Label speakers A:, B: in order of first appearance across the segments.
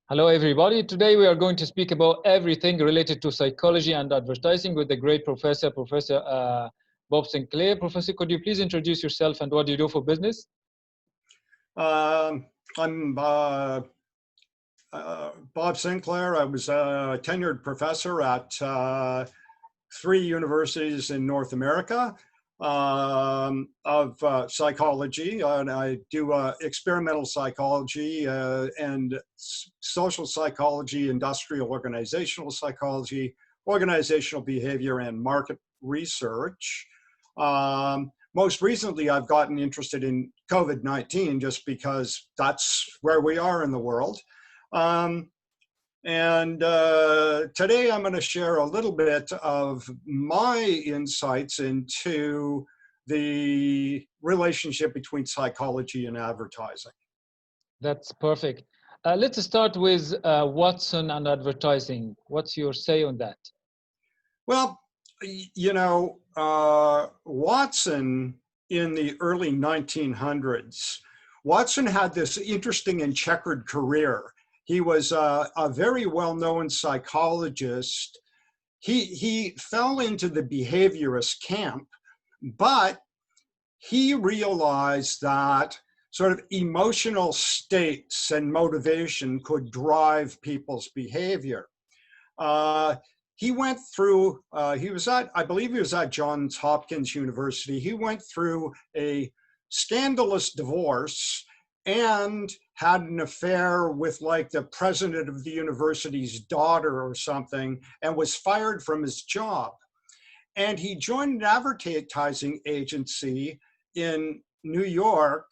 A: Hello, everybody. Today we are going to speak about everything related to psychology and advertising with the great Professor Bob Sinclair. Professor, could you please introduce yourself and what do you do for business?
B: I'm Bob Sinclair. I was a tenured professor at 3 universities in North America of psychology, and I do experimental psychology and social psychology, industrial organizational psychology, organizational behavior, and market research. Most recently, I've gotten interested in COVID-19 just because that's where we are in the world. Today I'm going to share a little bit of my insights into the relationship between psychology and advertising.
A: That's perfect. Let's start with Watson and advertising. What's your say on that?
B: Well, you know, Watson in the early 1900s, Watson had this interesting and checkered career. He was a very well-known psychologist. He fell into the behaviorist camp, but he realized that sort of emotional states and motivation could drive people's behavior. He went through, I believe he was at Johns Hopkins University. He went through a scandalous divorce and had an affair with like the president of the university's daughter or something, and was fired from his job. And he joined an advertising agency in New York,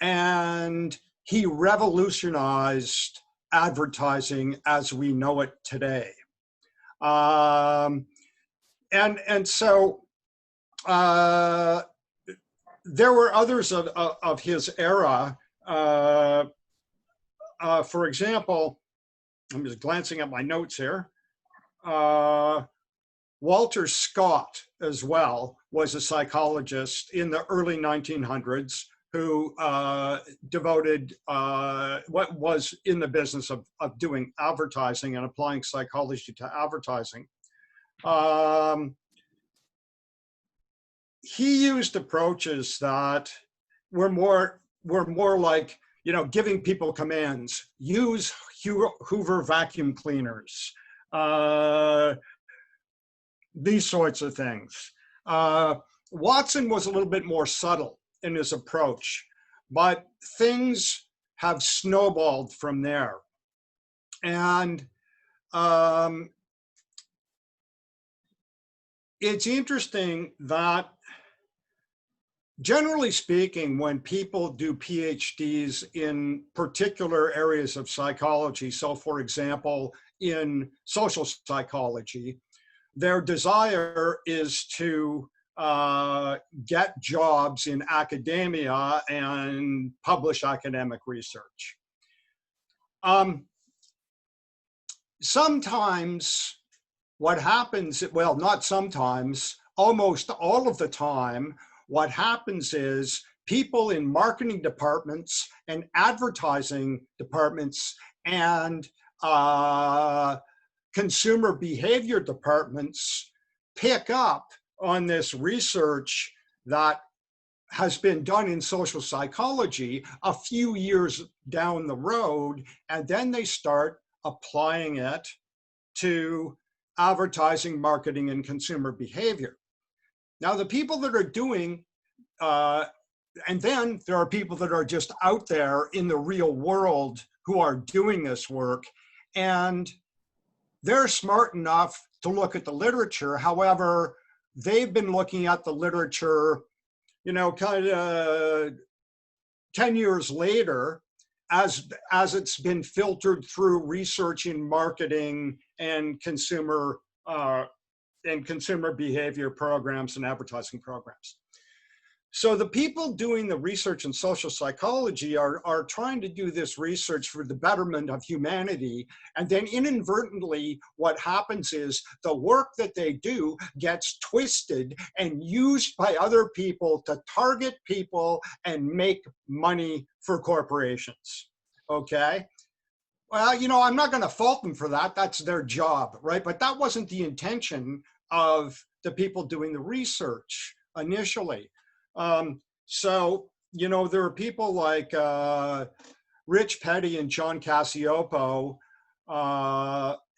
B: and he revolutionized advertising as we know it today. So there were others of his era. For example, I'm just glancing at my notes here. Walter Scott as well was a psychologist in the early 1900s who devoted what was in the business of doing advertising and applying psychology to advertising. He used approaches that were more like, you know, giving people commands. Use Hoover vacuum cleaners, these sorts of things. Watson was a little bit more subtle in his approach, but things have snowballed from there. And it's interesting that, generally speaking, when people do PhDs in particular areas of psychology, so for example, in social psychology, their desire is to get jobs in academia and publish academic research. Sometimes what happens, well, not sometimes, almost all of the time, what happens is people in marketing departments and advertising departments and consumer behavior departments pick up on this research that has been done in social psychology a few years down the road, and then they start applying it to advertising, marketing, and consumer behavior. Now, the people that are doing, and then there are people that are just out there in the real world who are doing this work, and they're smart enough to look at the literature. However, they've been looking at the literature, you know, kind of 10 years later, as it's been filtered through research in marketing and consumer behavior programs and advertising programs. So the people doing the research in social psychology are trying to do this research for the betterment of humanity. And then inadvertently, what happens is the work that they do gets twisted and used by other people to target people and make money for corporations, okay? Well, you know, I'm not going to fault them for that. That's their job, right? But that wasn't the intention of the people doing the research initially. So, you know, there are people like Rich Petty and John Cacioppo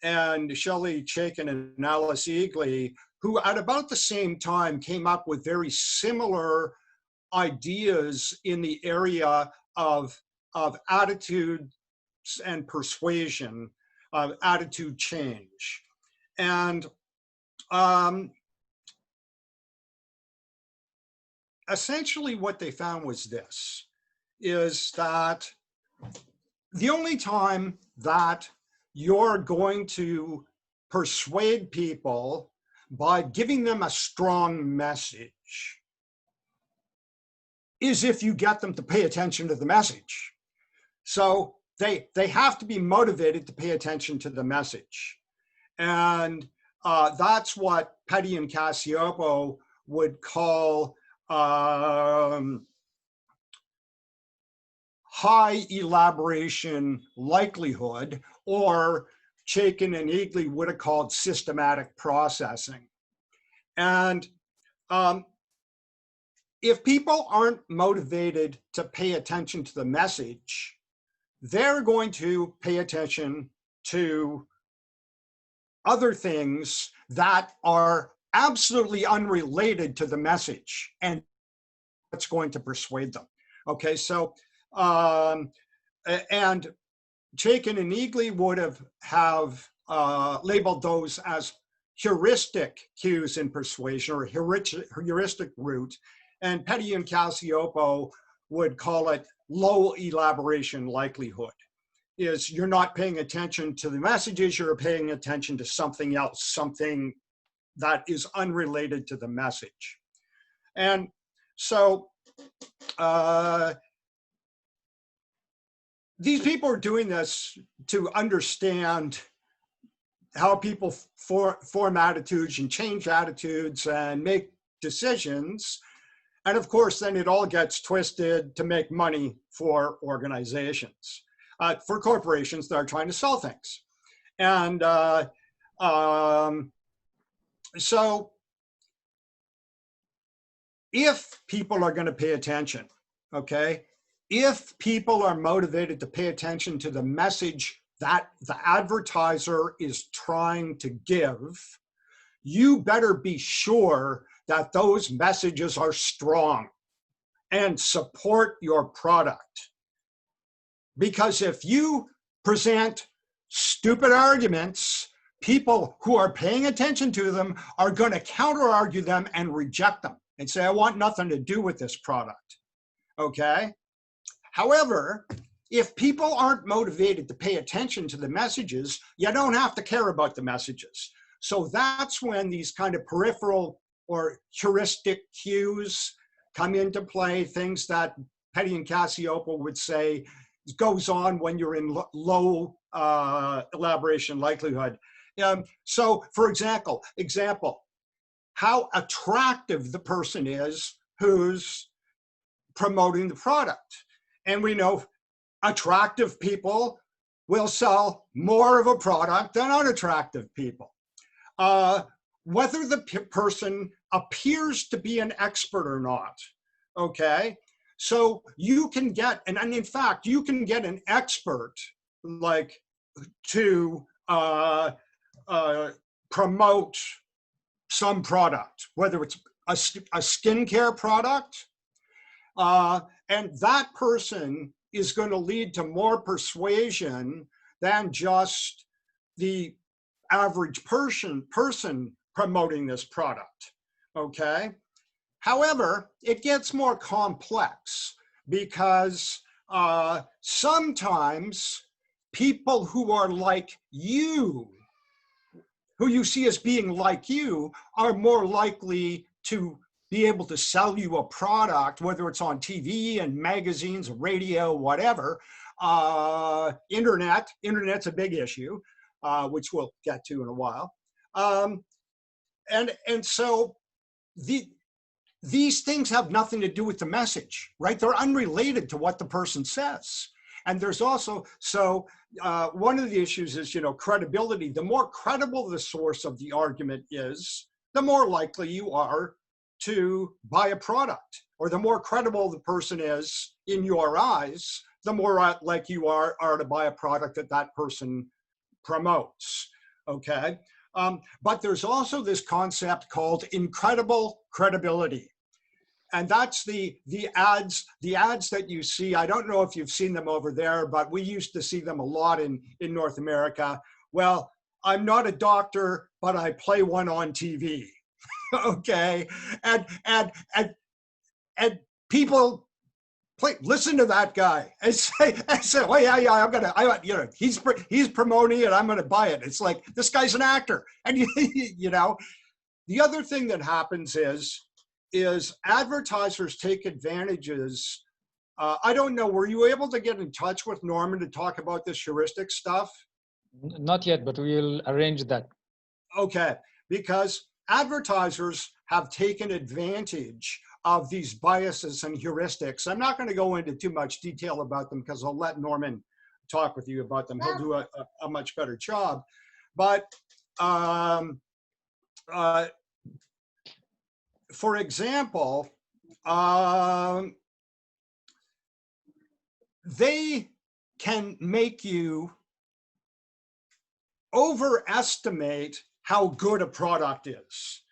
B: and Shelley Chaikin and Alice Eagley, who at about the same time came up with very similar ideas in the area of attitude and persuasion, attitude change. And essentially what they found was this, is that the only time that you're going to persuade people by giving them a strong message is if you get them to pay attention to the message. So they have to be motivated to pay attention to the message. And that's what Petty and Cacioppo would call high elaboration likelihood, or Chaikin and Eagley would have called systematic processing. And if people aren't motivated to pay attention to the message, they're going to pay attention to other things that are absolutely unrelated to the message, and it's going to persuade them. Okay, so and Chaikin and Eagley would have labeled those as heuristic cues in persuasion, or heuristic route, and Petty and Cacioppo would call it low elaboration likelihood. Is you're not paying attention to the messages, you're paying attention to something else, something that is unrelated to the message. And so these people are doing this to understand how people form attitudes and change attitudes and make decisions. And of course, then it all gets twisted to make money for organizations, for corporations that are trying to sell things. And so if people are going to pay attention, okay, if people are motivated to pay attention to the message that the advertiser is trying to give, you better be sure that those messages are strong and support your product. Because if you present stupid arguments, people who are paying attention to them are going to counter-argue them and reject them and say, I want nothing to do with this product, okay? However, if people aren't motivated to pay attention to the messages, you don't have to care about the messages. So that's when these kind of peripheral or heuristic cues come into play, things that Petty and Cacioppo would say goes on when you're in low elaboration likelihood. So for example, how attractive the person is who's promoting the product. And we know attractive people will sell more of a product than unattractive people. Whether the person appears to be an expert or not, okay? So you can get, and in fact, you can get an expert like to promote some product, whether it's a skincare product, and that person is going to lead to more persuasion than just the average person promoting this product, okay? However, it gets more complex because sometimes people who are like you, who you see as being like you, are more likely to be able to sell you a product, whether it's on TV and magazines, radio, whatever. Internet's a big issue, which we'll get to in a while. And so these things have nothing to do with the message, right? They're unrelated to what the person says. And there's also, so one of the issues is, you know, credibility. The more credible the source of the argument is, the more likely you are to buy a product, or the more credible the person is in your eyes, the more like you are to buy a product that that person promotes, okay? But there's also this concept called incredible credibility. And that's the ads that you see. I don't know if you've seen them over there, but we used to see them a lot in North America. Well, I'm not a doctor, but I play one on TV. Okay, and people listen to that guy and say, oh yeah, you know, he's promoting it, I'm gonna buy it. It's like, this guy's an actor. And you know, the other thing that happens is advertisers take advantages. I don't know, were you able to get in touch with Norman to talk about this heuristic stuff?
A: Not yet, but we'll arrange that.
B: Okay, because advertisers have taken advantage of these biases and heuristics. I'm not going to go into too much detail about them because I'll let Norman talk with you about them. He'll do a much better job. But for example, they can make you overestimate how good a product is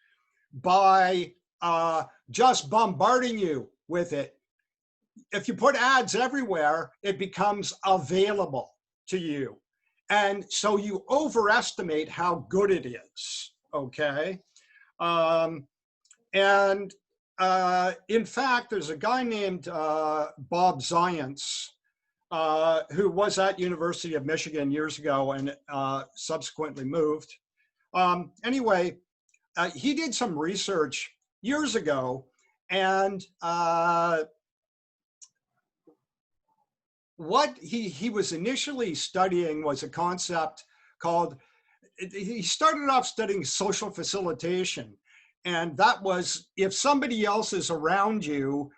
B: by just bombarding you with it. If you put ads everywhere, it becomes available to you. And so you overestimate how good it is, okay? In fact, there's a guy named Bob Zients, who was at University of Michigan years ago and subsequently moved. Anyway, he did some research years ago, and what he was initially studying was a concept called, he started off studying social facilitation. And that was, if somebody else is around you,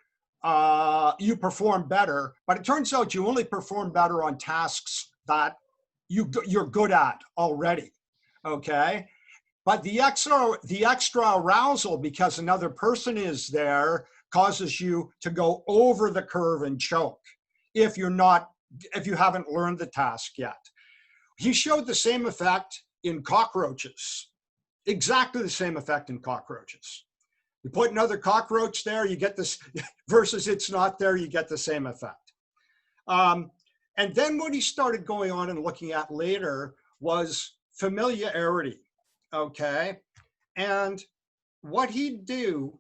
B: you perform better. But it turns out you only perform better on tasks that you're good at already, okay? But the extra arousal because another person is there causes you to go over the curve and choke if you haven't learned the task yet. He showed the same effect in cockroaches. Exactly the same effect in cockroaches. You put another cockroach there, you get this, versus it's not there, you get the same effect. And then what he started going on and looking at later was familiarity, okay? And what he'd do,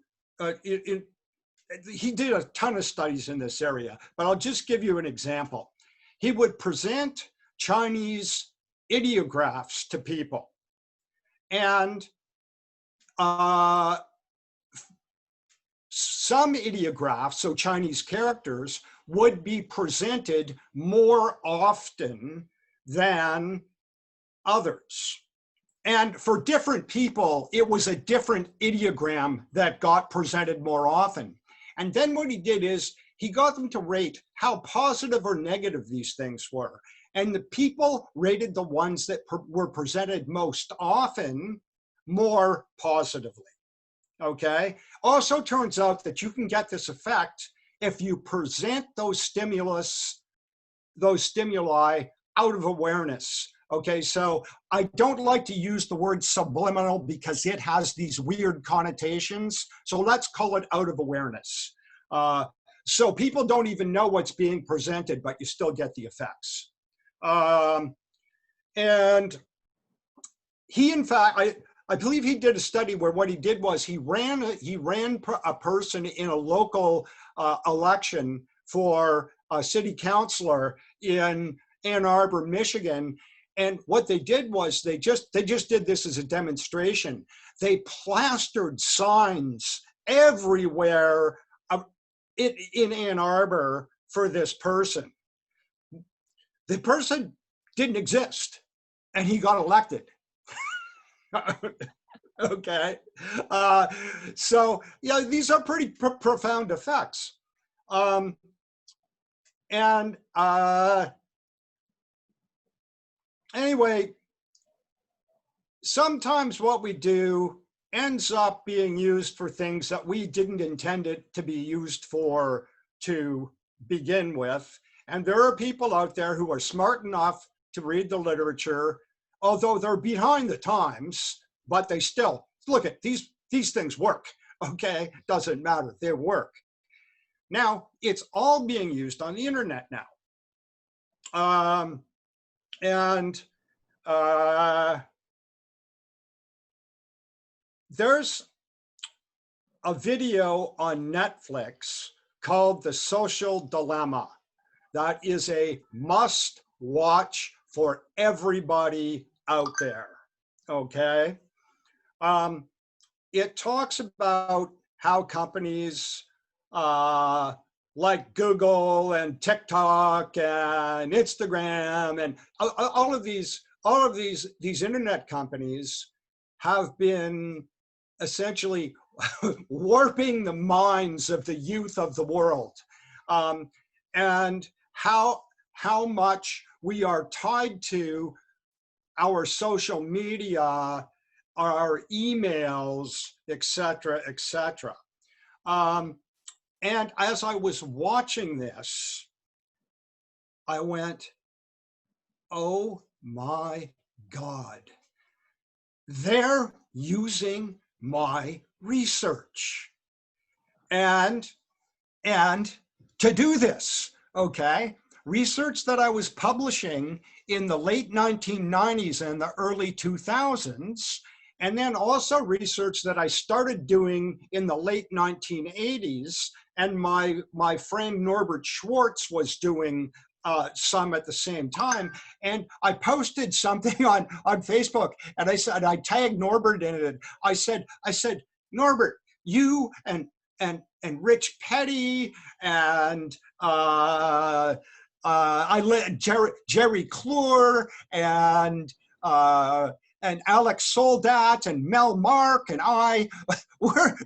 B: he did a ton of studies in this area, but I'll just give you an example. He would present Chinese ideographs to people. And some ideographs, so Chinese characters, would be presented more often than others. And for different people, it was a different ideogram that got presented more often. And then what he did is he got them to rate how positive or negative these things were. And the people rated the ones that were presented most often more positively, okay? Also turns out that you can get this effect if you present those stimuli out of awareness, okay? So I don't like to use the word subliminal because it has these weird connotations. So let's call it out of awareness. So people don't even know what's being presented, but you still get the effects. And he, in fact, I believe he did a study where what he did was he ran a person in a local election for a city councilor in Ann Arbor, Michigan. And what they did was they just did this as a demonstration. They plastered signs everywhere in Ann Arbor for this person. The person didn't exist, and he got elected. Okay, so yeah, these are pretty profound effects. And anyway, sometimes what we do ends up being used for things that we didn't intend it to be used for to begin with. And there are people out there who are smart enough to read the literature, although they're behind the times, but they still, look at these things work, okay? Doesn't matter, they work. Now, it's all being used on the internet now. There's a video on Netflix called The Social Dilemma that is a must watch for everybody out there, okay? It talks about how companies like Google and TikTok and Instagram and all of these internet companies have been essentially warping the minds of the youth of the world, and how much we are tied to our social media, our emails, etc., etc. And as I was watching this, I went, oh my God, they're using my research. And to do this, okay, research that I was publishing in the late 1990s and the early 2000s, and then also research that I started doing in the late 1980s, and my friend Norbert Schwartz was doing some at the same time. And I posted something on Facebook, and I said, I tagged Norbert in it. I said, Norbert, you and Rich Petty and I let Jerry Kloor and Alex Soldat and Mel Mark and I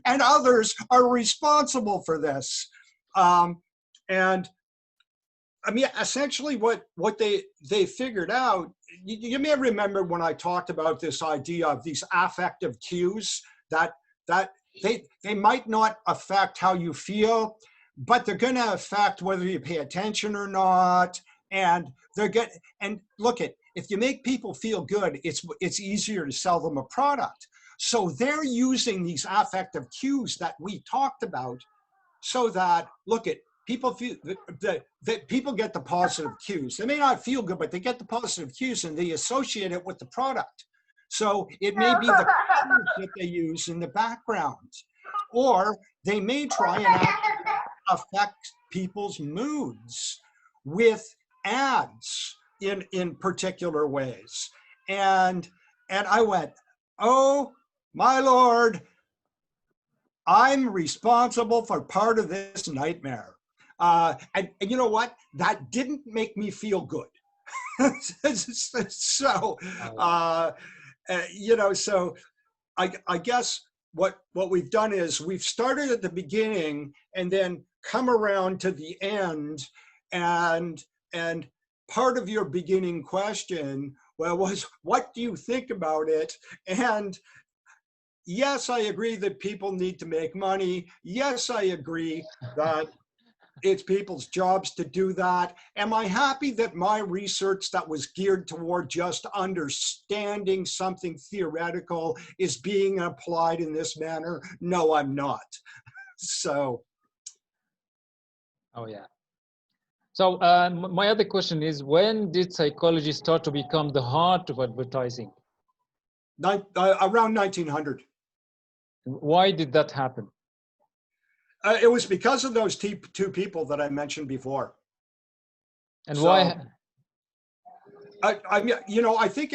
B: and others are responsible for this. And I mean, essentially what they figured out, you may remember when I talked about this idea of these affective cues that they might not affect how you feel, but they're going to affect whether you pay attention or not. And look at, if you make people feel good, it's easier to sell them a product. So they're using these affective cues that we talked about, so that, look at, people feel that people get the positive cues. They may not feel good, but they get the positive cues and they associate it with the product. So it may be the colors that they use in the background, or they may try and affect people's moods with ads in particular ways. And I went, oh my Lord, I'm responsible for part of this nightmare. And you know what? That didn't make me feel good. So, you know, so I guess what we've done is we've started at the beginning and then come around to the end, and part of your beginning question, well, was what do you think about it? And yes, I agree that people need to make money. Yes, I agree that it's people's jobs to do that. Am I happy that my research that was geared toward just understanding something theoretical is being applied in this manner? No, I'm not. So.
A: Oh, yeah. So my other question is, when did psychology start to become the heart of advertising?
B: Around 1900.
A: Why did that happen?
B: It was because of those two people that I mentioned before.
A: And so, why?
B: I mean, you know, I think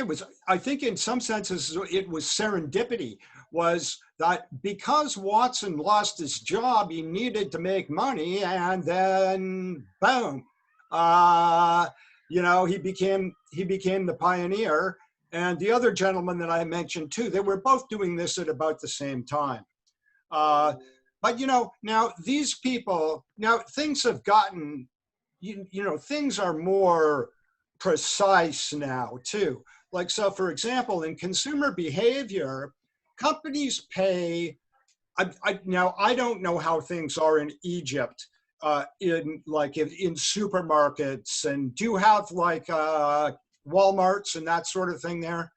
B: in some senses it was serendipity, was that because Watson lost his job, he needed to make money, and then boom, you know, he became the pioneer. And the other gentleman that I mentioned too, they were both doing this at about the same time. But you know, now these people, now things have gotten you know, things are more precise now too. Like, so for example, in consumer behavior, companies pay, now I don't know how things are in Egypt, in supermarkets, and do you have like Walmarts and that sort of thing there?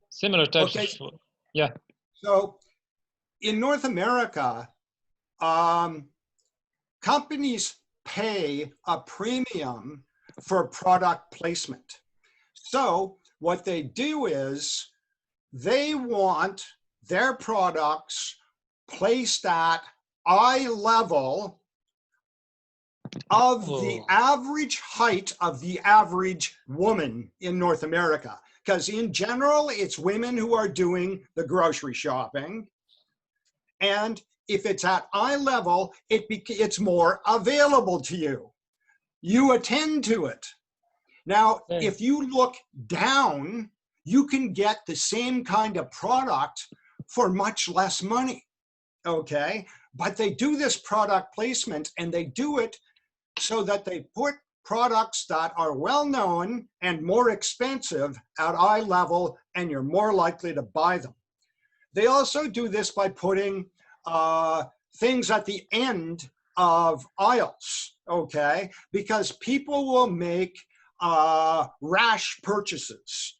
A: Similar types
B: Okay,
A: of, yeah.
B: so in North America, companies pay a premium for product placement. So what they do is they want their products placed at eye level of the average height of the average woman in North America. Because in general, it's women who are doing the grocery shopping. And if it's at eye level, it's more available to you. You attend to it. Now, if you look down, you can get the same kind of product for much less money, okay? But they do this product placement, and they do it so that they put products that are well-known and more expensive at eye level, and you're more likely to buy them. They also do this by putting things at the end of aisles, okay? Because people will make rash purchases.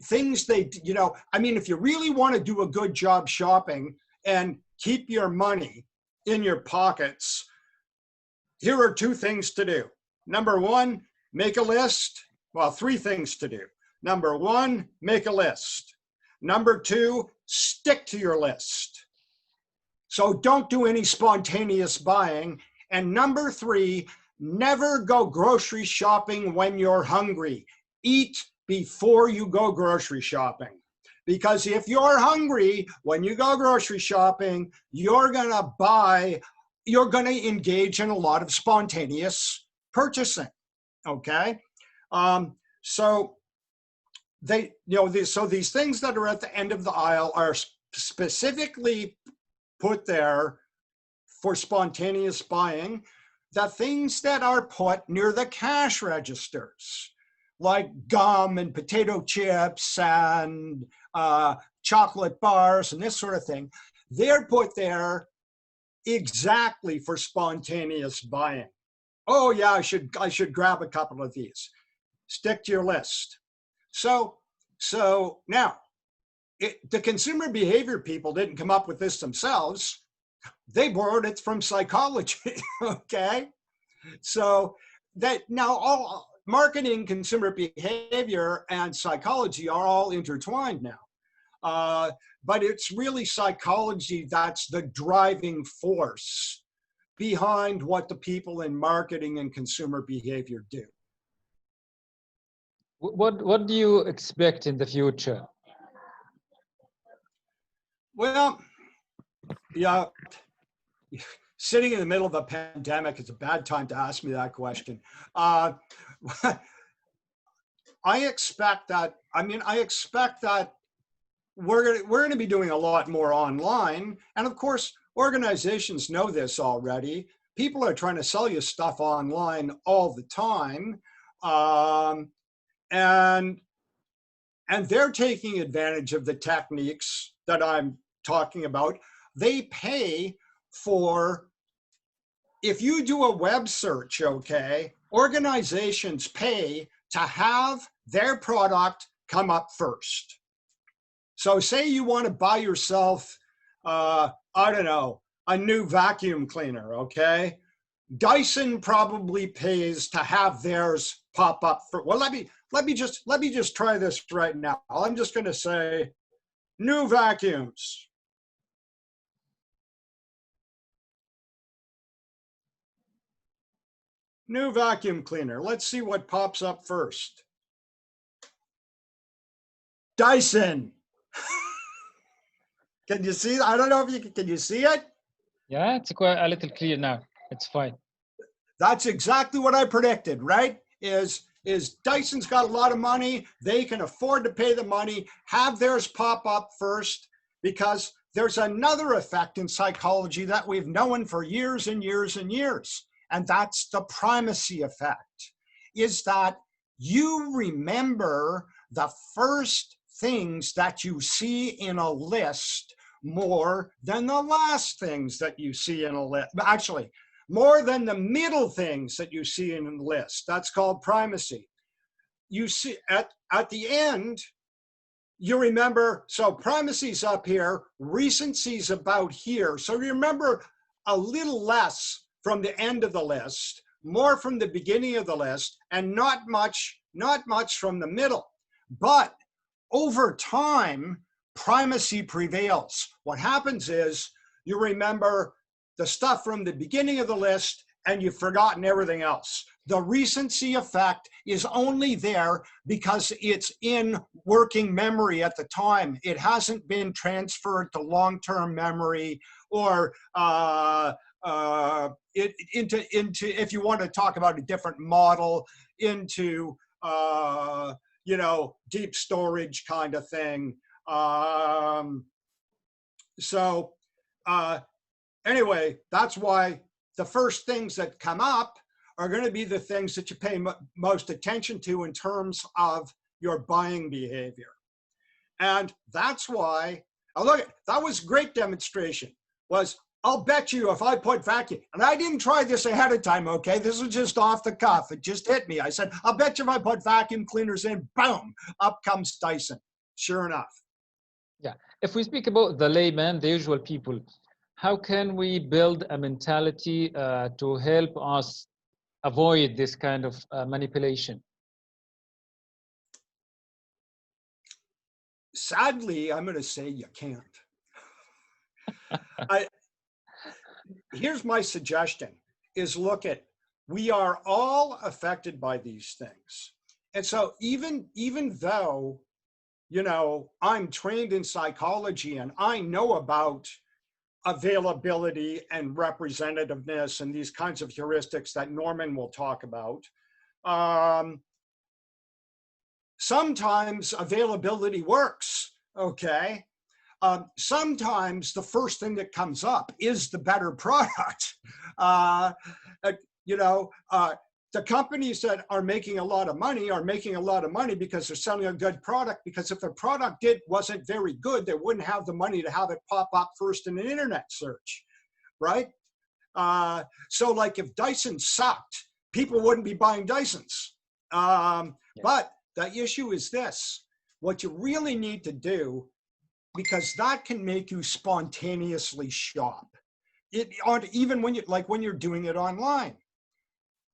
B: Things they, you know, I mean, if you really want to do a good job shopping and keep your money in your pockets, here are two things to do. Number one, make a list. Well, three things to do. Number one, make a list. Number two, stick to your list. So don't do any spontaneous buying. And number three, never go grocery shopping when you're hungry. Eat before you go grocery shopping. Because if you're hungry when you go grocery shopping, you're gonna engage in a lot of spontaneous purchasing, okay? So they, you know, so these things that are at the end of the aisle are specifically put there for spontaneous buying. The things that are put near the cash registers, like gum and potato chips and chocolate bars and this sort of thing, they're put there exactly for spontaneous buying. Oh yeah, I should grab a couple of these. Stick to your list. So now, the consumer behavior people didn't come up with this themselves. They borrowed it from psychology, okay? So that now all marketing, consumer behavior, and psychology are all intertwined now. But it's really psychology that's the driving force behind what the people in marketing and consumer behavior do.
A: What do you expect in the future?
B: Well, yeah, sitting in the middle of a pandemic is a bad time to ask me that question. I expect that, we're going to be doing a lot more online. And of course, organizations know this already. People are trying to sell you stuff online all the time. And they're taking advantage of the techniques that I'm talking about. They pay for, if you do a web search, okay, organizations pay to have their product come up first. So say you want to buy yourself, I don't know, a new vacuum cleaner, okay? Dyson probably pays to have theirs pop up for, well, let me just try this right now. I'm just going to say new vacuums. New vacuum cleaner. Let's see what pops up first. Dyson. Can you see? I don't know if you can you see it?
A: Yeah, it's quite a little clear now. It's fine.
B: That's exactly what I predicted, right? Is Dyson's got a lot of money. They can afford to pay the money, have theirs pop up first, because there's another effect in psychology that we've known for years and years and years. and that's the primacy effect, is that you remember the first things that you see in a list more than the last things that you see in a list. Actually, more than the middle things that you see in a list. That's called primacy. You see at the end, you remember, so primacy's up here, recency's about here. So you remember a little less from the end of the list, more from the beginning of the list, and not much from the middle. But over time, primacy prevails. What happens is you remember the stuff from the beginning of the list and you've forgotten everything else. The recency effect is only there because it's in working memory at the time. It hasn't been transferred to long-term memory or into, if you want to talk about a different model, into deep storage kind of thing. Anyway, that's why the first things that come up are going to be the things that you pay most attention to in terms of your buying behavior. And that's why, look, that was a great demonstration, was I'll bet you if I put vacuum, and I didn't try this ahead of time, okay? This was just off the cuff. It just hit me. I said, I'll bet you if I put vacuum cleaners in, boom, up comes Dyson. Sure enough.
A: Yeah. If we speak about the layman, the usual people, how can we build a mentality to help us avoid this kind of manipulation?
B: Sadly, I'm going to say you can't. Here's my suggestion, is look at, we are all affected by these things. And so even though, I'm trained in psychology and I know about availability and representativeness and these kinds of heuristics that Norman will talk about, sometimes availability works, okay? Sometimes the first thing that comes up is the better product. The companies that are making a lot of money are making a lot of money because they're selling a good product, because if the product wasn't very good, they wouldn't have the money to have it pop up first in an internet search, right? So like if Dyson sucked, people wouldn't be buying Dysons. But the issue is this, what you really need to do, because that can make you spontaneously shop. Even when you're doing it online,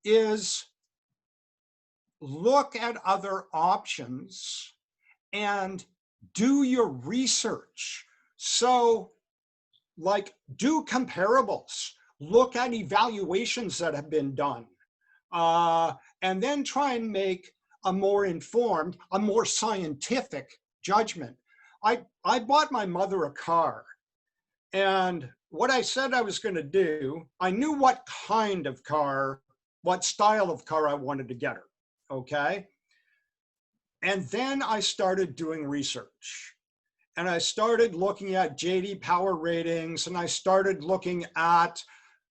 B: is look at other options and do your research. So do comparables, look at evaluations that have been done, and then try and make a more informed, a more scientific judgment. I bought my mother a car, and what I said I was going to do, I knew what kind of car, what style of car I wanted to get her, okay? And then I started doing research. And I started looking at JD Power ratings, and I started looking at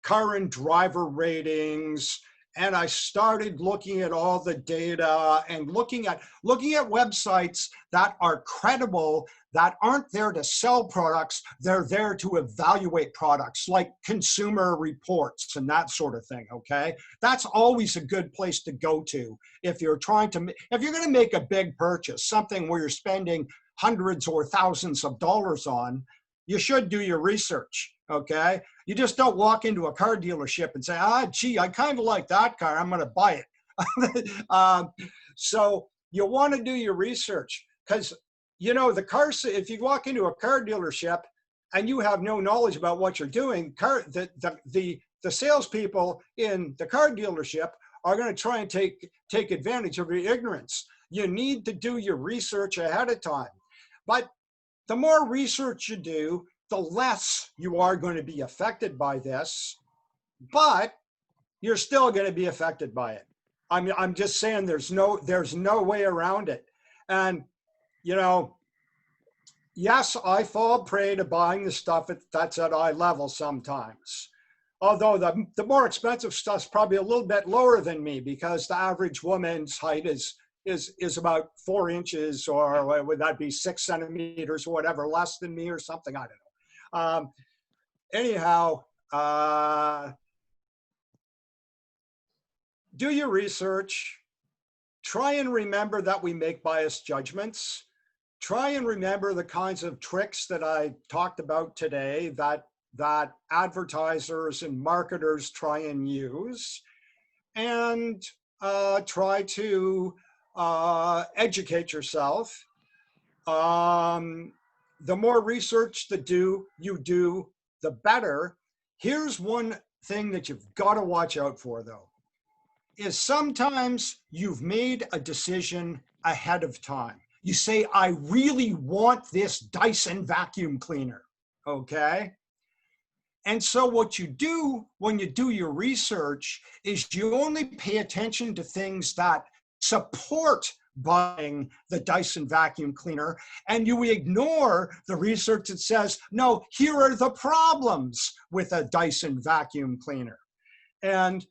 B: car and driver ratings, and I started looking at all the data and looking at websites that are credible, that aren't there to sell products, they're there to evaluate products, like Consumer Reports and that sort of thing, okay? That's always a good place to go to if you're going to make a big purchase, something where you're spending hundreds or thousands of dollars on. You should do your research, okay? You just don't walk into a car dealership and say, gee, I kind of like that car, I'm gonna buy it. So you wanna do your research, because if you walk into a car dealership and you have no knowledge about what you're doing, the salespeople in the car dealership are gonna try and take advantage of your ignorance. You need to do your research ahead of time. But the more research you do, the less you are going to be affected by this, but you're still going to be affected by it. I'm just saying there's no way around it. And, yes, I fall prey to buying the stuff that's at eye level sometimes. Although the more expensive stuff's probably a little bit lower than me, because the average woman's height is about 4 inches, or would that be 6 centimeters or whatever, less than me or something, I don't know. Anyhow, do your research. Try and remember that we make biased judgments. Try and remember the kinds of tricks that I talked about today that advertisers and marketers try and use, and try to educate yourself. The more research you do, the better. Here's one thing that you've got to watch out for, though, is sometimes you've made a decision ahead of time. You say, I really want this Dyson vacuum cleaner, okay? And so what you do when you do your research is you only pay attention to things that support buying the Dyson vacuum cleaner, and you ignore the research that says, no, here are the problems with a Dyson vacuum cleaner. And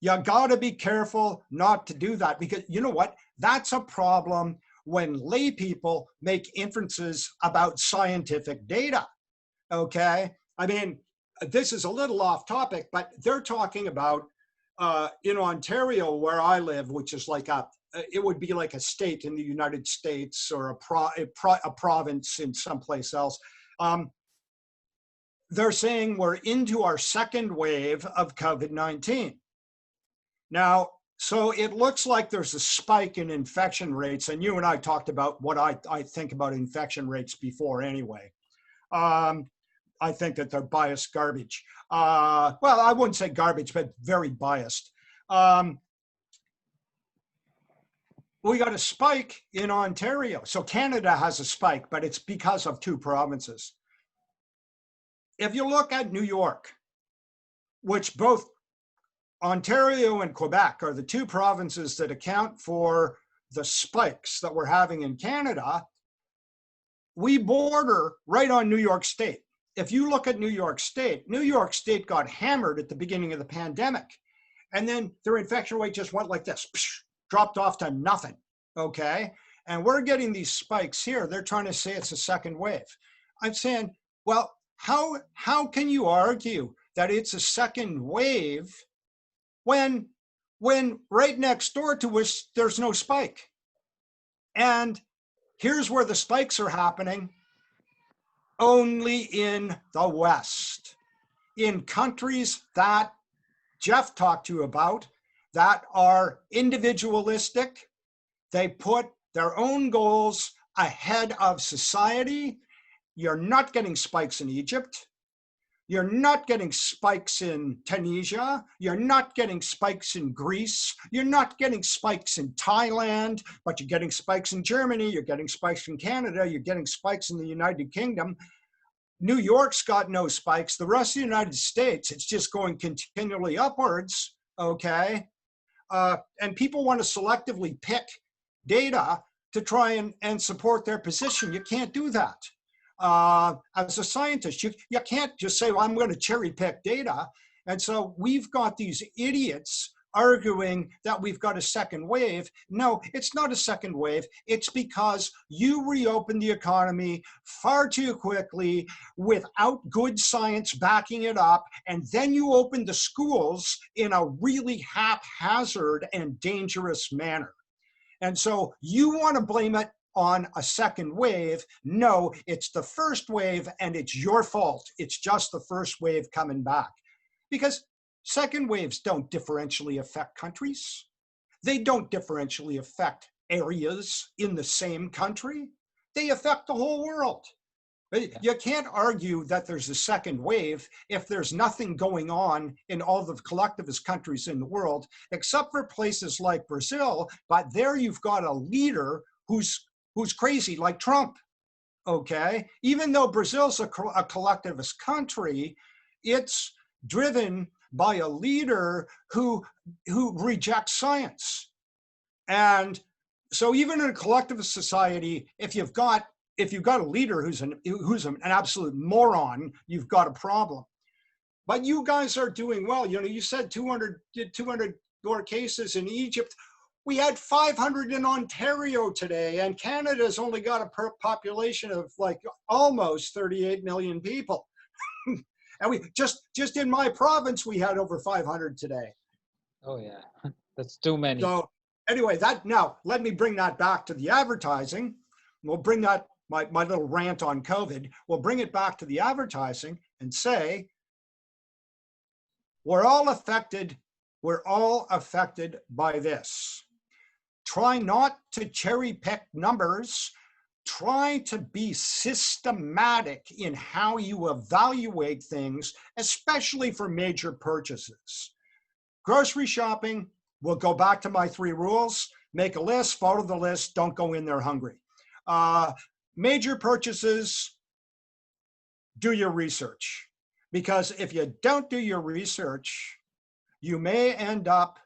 B: you gotta be careful not to do that, because you know what? That's a problem when lay people make inferences about scientific data, okay? I mean, this is a little off topic, but they're talking about in Ontario, where I live, which is like it would be like a state in the United States, or a province in someplace else. They're saying we're into our second wave of COVID-19. Now, so it looks like there's a spike in infection rates, and you and I talked about what I think about infection rates before anyway. I think that they're biased garbage. Well, I wouldn't say garbage, but very biased. We got a spike in Ontario. So Canada has a spike, but it's because of 2 provinces. If you look at New York, which both Ontario and Quebec are the 2 provinces that account for the spikes that we're having in Canada, we border right on New York State. If you look at New York State got hammered at the beginning of the pandemic, and then their infection rate just went like this, dropped off to nothing, okay? And we're getting these spikes here. They're trying to say it's a second wave. I'm saying, well, how can you argue that it's a second wave when right next door to us, there's no spike? And here's where the spikes are happening. Only in the West, in countries that Jeff talked to you about, that are individualistic. They put their own goals ahead of society. You're not getting spikes in Egypt. You're not getting spikes in Tunisia. You're not getting spikes in Greece. You're not getting spikes in Thailand, but you're getting spikes in Germany. You're getting spikes in Canada. You're getting spikes in the United Kingdom. New York's got no spikes. The rest of the United States, it's just going continually upwards, okay? And people want to selectively pick data to try and support their position. You can't do that. As a scientist, you can't just say, well, I'm going to cherry pick data. And so we've got these idiots arguing that we've got a second wave. No, it's not a second wave. It's because you reopened the economy far too quickly without good science backing it up. And then you opened the schools in a really haphazard and dangerous manner. And so you want to blame it on a second wave. No, it's the first wave, and it's your fault. It's just the first wave coming back. Because second waves don't differentially affect countries. They don't differentially affect areas in the same country. They affect the whole world. You can't argue that there's a second wave if there's nothing going on in all the collectivist countries in the world, except for places like Brazil. But there you've got a leader who's crazy, like Trump, okay? Even though Brazil's a collectivist country, it's driven by a leader who rejects science. And so even in a collectivist society, if you've got a leader who's an absolute moron, you've got a problem. but you guys are doing well. You know, you said 200 more cases in Egypt. We had 500 in Ontario today, and Canada's only got a population of like almost 38 million people. And we just in my province, we had over 500 today.
A: Oh yeah, that's too many.
B: So anyway, now let me bring that back to the advertising. We'll bring that, my little rant on COVID, we'll bring it back to the advertising and say, we're all affected by this. Try not to cherry pick numbers. Try to be systematic in how you evaluate things, especially for major purchases. Grocery shopping, we'll go back to my 3 rules. Make a list, follow the list, don't go in there hungry. Major purchases, do your research. Because if you don't do your research, you may end up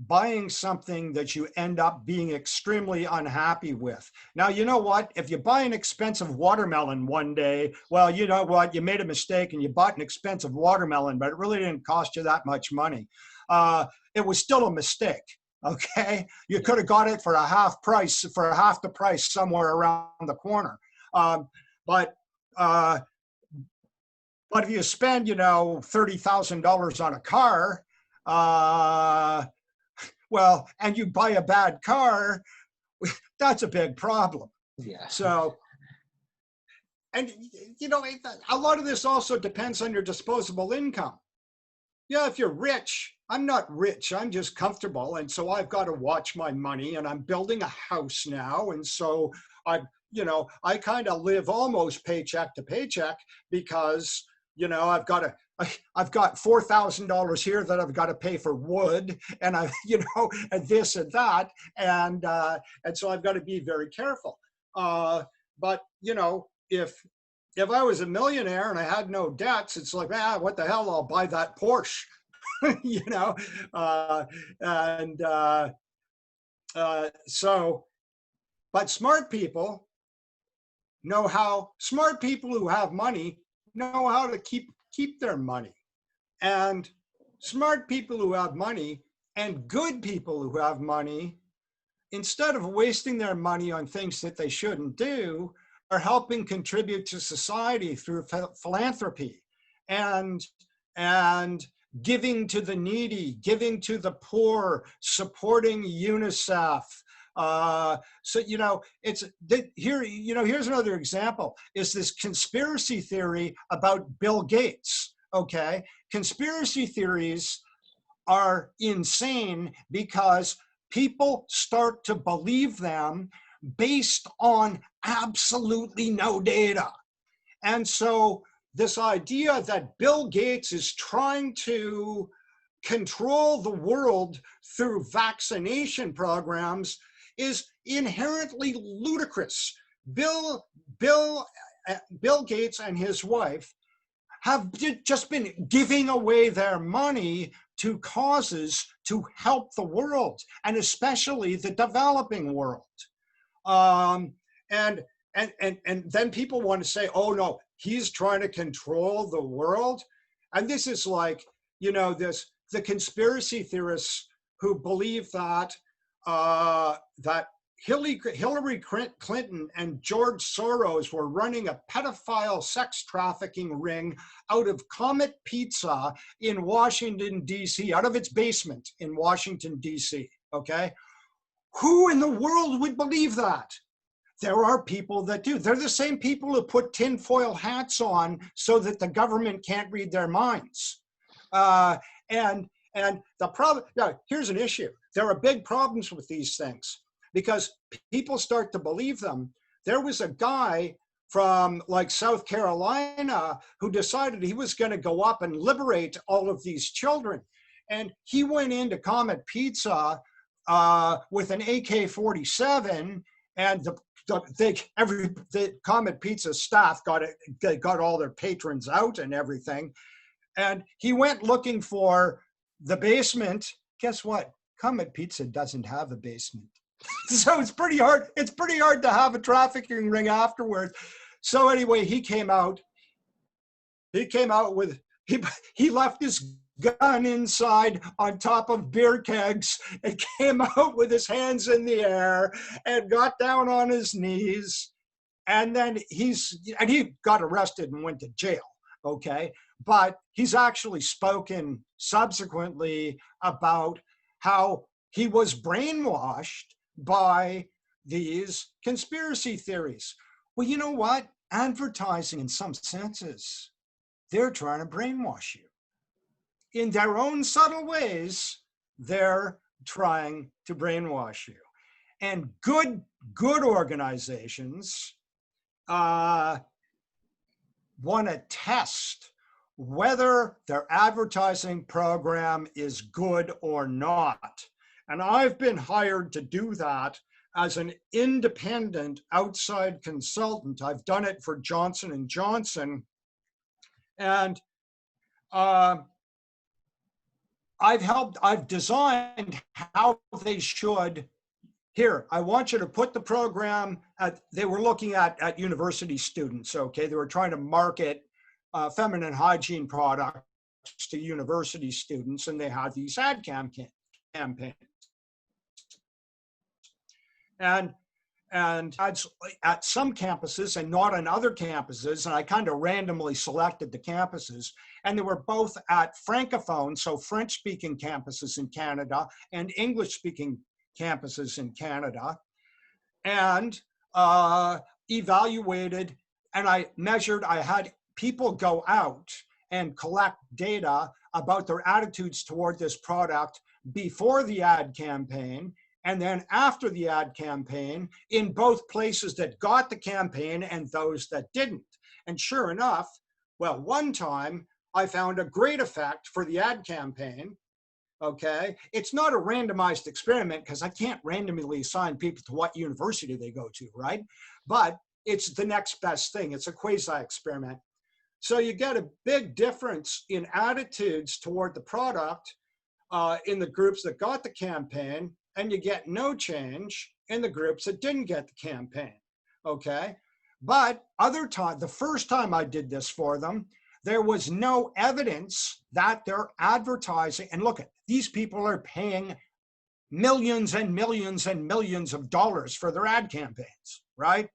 B: buying something that you end up being extremely unhappy with. Now, you know what? If you buy an expensive watermelon one day, well, you know what? You made a mistake and you bought an expensive watermelon, but it really didn't cost you that much money. It was still a mistake, okay? You could have got it for half the price somewhere around the corner. But if you spend, you know, $30,000 on a car, well, and you buy a bad car, that's a big problem.
A: Yeah.
B: So, and you know, a lot of this also depends on your disposable income. Yeah, if you're rich, I'm not rich, I'm just comfortable. And so I've got to watch my money, and I'm building a house now. And so I kind of live almost paycheck to paycheck because, you know, I've got $4,000 here that I've got to pay for wood, and and this and that, and so I've got to be very careful. But you know, if I was a millionaire and I had no debts, it's like, what the hell? I'll buy that Porsche, you know, so. But smart people who have money know how to keep their money. And smart people who have money and good people who have money, instead of wasting their money on things that they shouldn't do, are helping contribute to society through philanthropy and giving to the needy, giving to the poor, supporting UNICEF. So, you know, here's another example, is this conspiracy theory about Bill Gates, okay? Conspiracy theories are insane because people start to believe them based on absolutely no data. And so this idea that Bill Gates is trying to control the world through vaccination programs is inherently ludicrous. Bill Gates and his wife have just been giving away their money to causes to help the world, and especially the developing world. And then people want to say, oh no, he's trying to control the world. And this is like, you know, the conspiracy theorists who believe that Hillary Clinton and George Soros were running a pedophile sex trafficking ring out of Comet Pizza in Washington, D.C., out of its basement in Washington, D.C., okay? Who in the world would believe that? There are people that do. They're the same people who put tinfoil hats on so that the government can't read their minds. And the problem, here's an issue. There are big problems with these things because people start to believe them. There was a guy from like South Carolina who decided he was going to go up and liberate all of these children. And he went into Comet Pizza with an AK-47, and the Comet Pizza staff got all their patrons out and everything. And he went looking for the basement. Guess what? Comet Pizza doesn't have a basement. So it's pretty hard to have a trafficking ring afterwards. So anyway, he came out with he left his gun inside on top of beer kegs and came out with his hands in the air and got down on his knees. And then he got arrested and went to jail, okay? But he's actually spoken subsequently about how he was brainwashed by these conspiracy theories. Well, you know what? Advertising, in some senses, they're trying to brainwash you. In their own subtle ways, they're trying to brainwash you. And good organizations want to test whether their advertising program is good or not. And I've been hired to do that as an independent outside consultant. I've done it for Johnson & Johnson. And I've designed how they should. Here, I want you to put the program they were looking at university students, okay? They were trying to market feminine hygiene products to university students, and they had these ad campaigns. And at some campuses and not on other campuses, and I kind of randomly selected the campuses, and they were both at Francophone, so French-speaking campuses in Canada and English-speaking campuses in Canada, and evaluated, and I measured, I had people go out and collect data about their attitudes toward this product before the ad campaign, and then after the ad campaign, in both places that got the campaign and those that didn't. And sure enough, well, one time I found a great effect for the ad campaign. Okay, it's not a randomized experiment because I can't randomly assign people to what university they go to, right? But it's the next best thing. It's a quasi-experiment. So you get a big difference in attitudes toward the product in the groups that got the campaign, and you get no change in the groups that didn't get the campaign, okay? But the first time I did this for them, there was no evidence that their advertising, and look, these people are paying millions and millions and millions of dollars for their ad campaigns, right?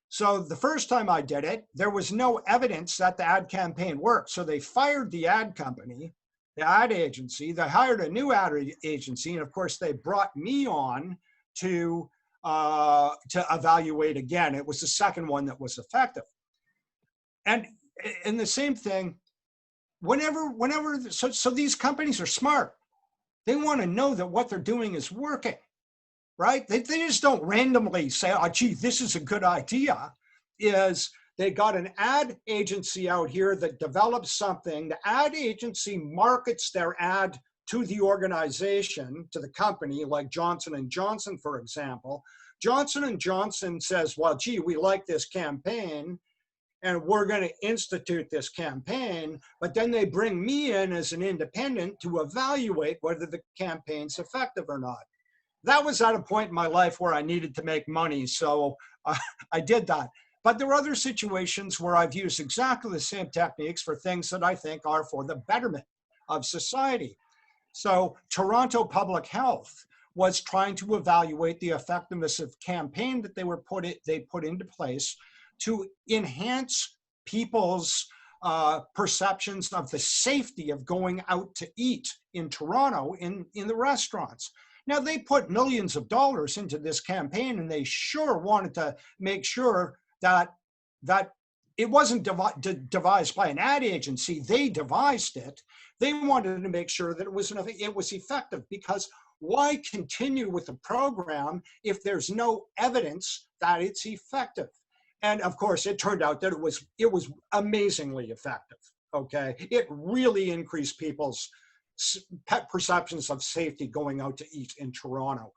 B: So the first time I did it, there was no evidence that the ad campaign worked. So they fired the ad company, the ad agency, they hired a new ad agency, and of course they brought me on to evaluate again. It was the second one that was effective. And the same thing, so these companies are smart. They want to know that what they're doing is working, right? They just don't randomly say, oh, gee, this is a good idea. They got an ad agency out here that develops something. The ad agency markets their ad to the organization, to the company, like Johnson & Johnson, for example. Johnson & Johnson says, well, gee, we like this campaign, and we're going to institute this campaign, but then they bring me in as an independent to evaluate whether the campaign's effective or not. That was at a point in my life where I needed to make money, so I did that. But there are other situations where I've used exactly the same techniques for things that I think are for the betterment of society. So Toronto Public Health was trying to evaluate the effectiveness of campaign that they put into place to enhance people's perceptions of the safety of going out to eat in Toronto in the restaurants. Now, they put millions of dollars into this campaign, and they sure wanted to make sure that it wasn't devised by an ad agency. They devised it. They wanted to make sure that it was effective, because why continue with the program if there's no evidence that it's effective? And of course, it turned out that it was amazingly effective. Okay, it really increased people's perceptions of safety going out to eat in Toronto.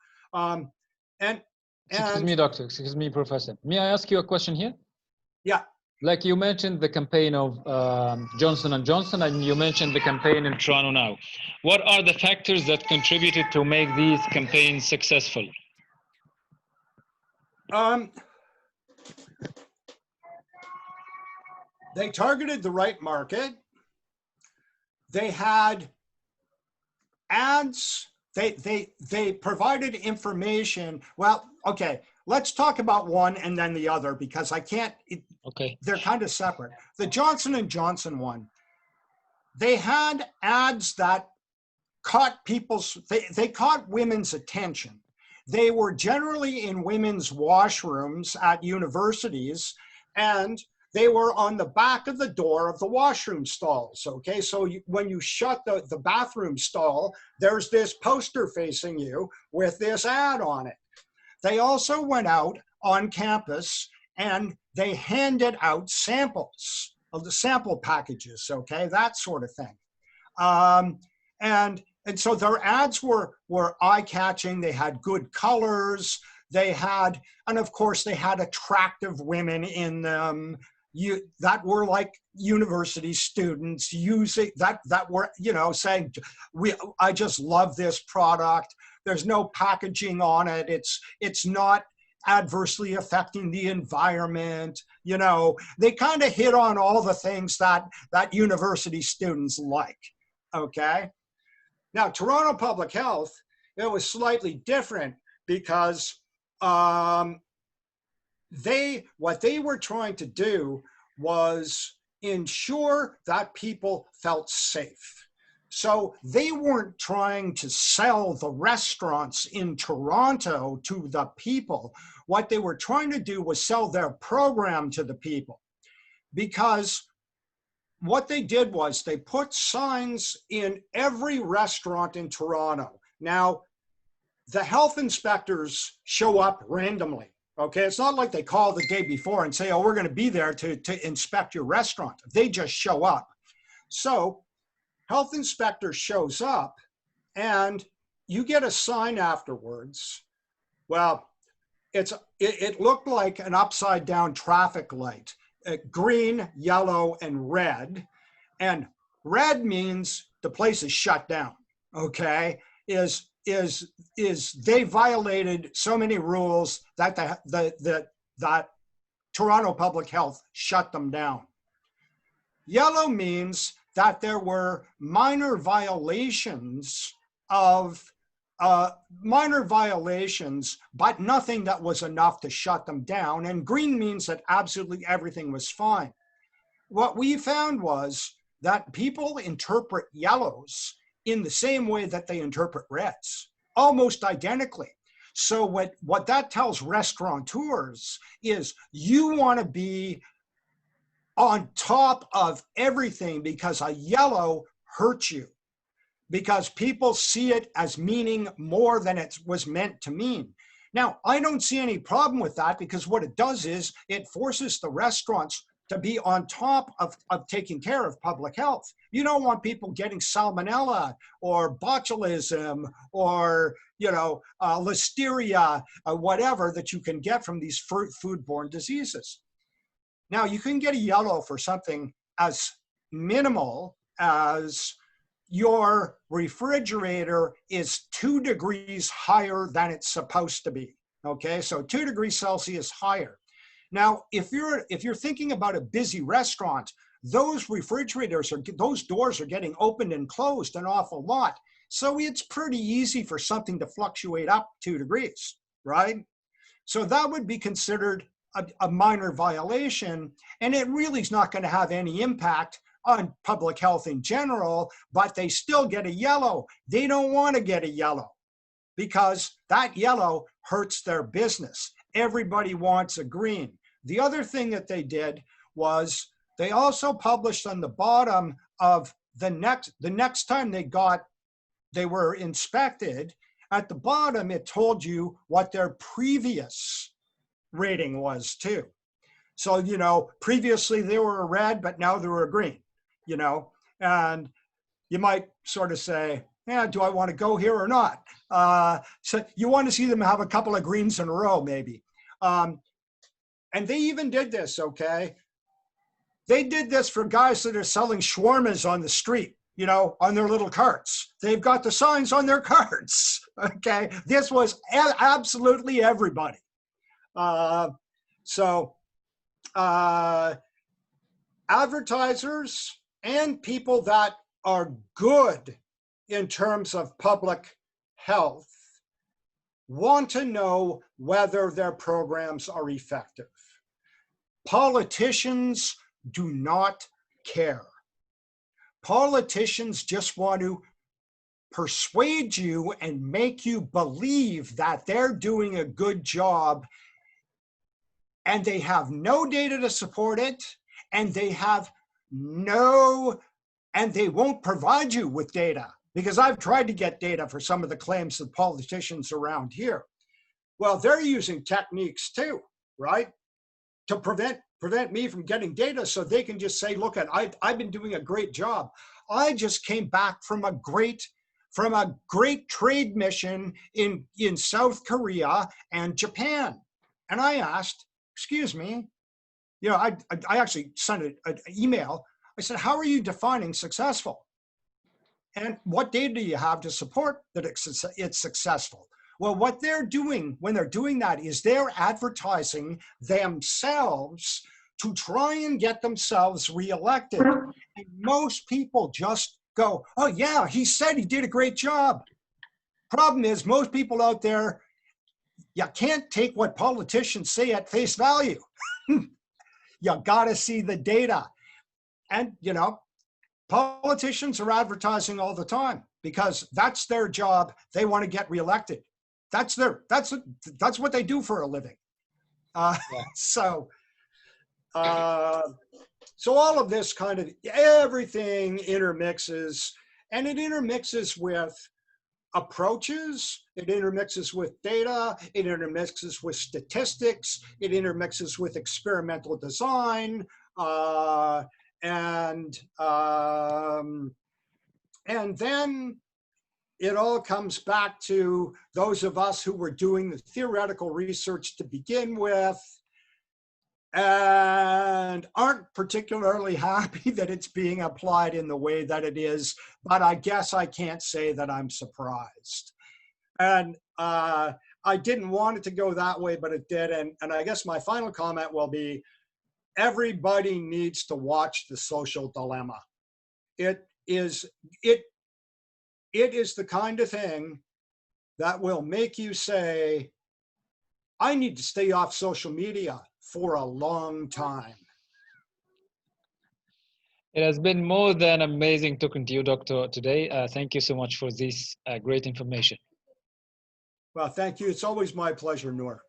A: Excuse me, doctor. Excuse me, professor. May I ask you a question here?
B: Yeah.
A: Like you mentioned the campaign of Johnson & Johnson, and you mentioned the campaign in Toronto now. What are the factors that contributed to make these campaigns successful?
B: They targeted the right market. they had ads. They provided information. Well, okay, let's talk about one and then the other because I can't,
A: Okay.
B: they're kind of separate. The Johnson & Johnson one, they had ads that caught they caught women's attention. They were generally in women's washrooms at universities, and they were on the back of the door of the washroom stalls, okay? So when you shut the bathroom stall, there's this poster facing you with this ad on it. They also went out on campus and they handed out samples of the sample packages, okay? That sort of thing. And so their ads were eye-catching. They had good colors. They had, and of course, they had attractive women in them that were like university students using that were, you know, saying, I just love this product. There's no packaging on it. It's not adversely affecting the environment. You know, they kind of hit on all the things that university students like. Okay. Now, Toronto Public Health, it was slightly different because what they were trying to do was ensure that people felt safe. So they weren't trying to sell the restaurants in Toronto to the people. What they were trying to do was sell their program to the people, because what they did was they put signs in every restaurant in Toronto. Now, the health inspectors show up randomly, okay? It's not like they call the day before and say, oh, we're gonna be there to inspect your restaurant. They just show up. So health inspector shows up and you get a sign afterwards. Well, it looked like an upside down traffic light. Green, yellow, and red. And red means the place is shut down, okay? Is they violated so many rules that that Toronto Public Health shut them down. Yellow means that there were minor violations, but nothing that was enough to shut them down. And green means that absolutely everything was fine. What we found was that people interpret yellows in the same way that they interpret reds, almost identically. So what that tells restaurateurs is you want to be on top of everything because a yellow hurts you, because people see it as meaning more than it was meant to mean. Now, I don't see any problem with that, because what it does is it forces the restaurants to be on top of taking care of public health. You don't want people getting salmonella or botulism or, you know, listeria, whatever that you can get from these foodborne diseases. Now, you can get a yellow for something as minimal as your refrigerator is 2 degrees higher than it's supposed to be. Okay, so 2 degrees Celsius higher. Now, if you're thinking about a busy restaurant, those those doors are getting opened and closed an awful lot. So it's pretty easy for something to fluctuate up 2 degrees, right? So that would be considered a minor violation, and it really is not going to have any impact on public health in general, but they still get a yellow. They don't want to get a yellow because that yellow hurts their business. Everybody wants a green. The other thing that they did was they also published on the bottom of the next time they were inspected, at the bottom it told you what their previous rating was too. So, you know, previously they were a red, but now they were a green, you know, and you might sort of say, yeah, do I want to go here or not? So you want to see them have a couple of greens in a row, maybe. And they even did this, okay? They did this for guys that are selling shawarmas on the street, you know, on their little carts. They've got the signs on their carts, okay? This was absolutely everybody. Advertisers and people that are good in terms of public health want to know whether their programs are effective. Politicians do not care. Politicians just want to persuade you and make you believe that they're doing a good job, and they have no data to support it, and they won't provide you with data, because I've tried to get data for some of the claims of politicians around here. Well, they're using techniques too, right? To prevent me from getting data, so they can just say, look, I've been doing a great job. I just came back from a great trade mission in South Korea and Japan. And I asked, excuse me, you know, I actually sent an email. I said, how are you defining successful? And what data do you have to support that it's successful? Well, what they're doing when they're doing that is they're advertising themselves to try and get themselves reelected. And most people just go, oh yeah, he said he did a great job. Problem is, most people out there, you can't take what politicians say at face value. You gotta see the data. And you know, politicians are advertising all the time because that's their job. They want to get reelected. That's what they do for a living. So all of this kind of, everything intermixes, and it intermixes with approaches, it intermixes with data, it intermixes with statistics, it intermixes with experimental design, and then it all comes back to those of us who were doing the theoretical research to begin with and aren't particularly happy that it's being applied in the way that it is, but I guess I can't say that I'm surprised. And I didn't want it to go that way, but it did. And I guess my final comment will be, everybody needs to watch The Social Dilemma. It is the kind of thing that will make you say, I need to stay off social media for a long time.
A: It has been more than amazing talking to you, Doctor, today. Thank you so much for this great information.
B: Well, thank you. It's always my pleasure, Nour.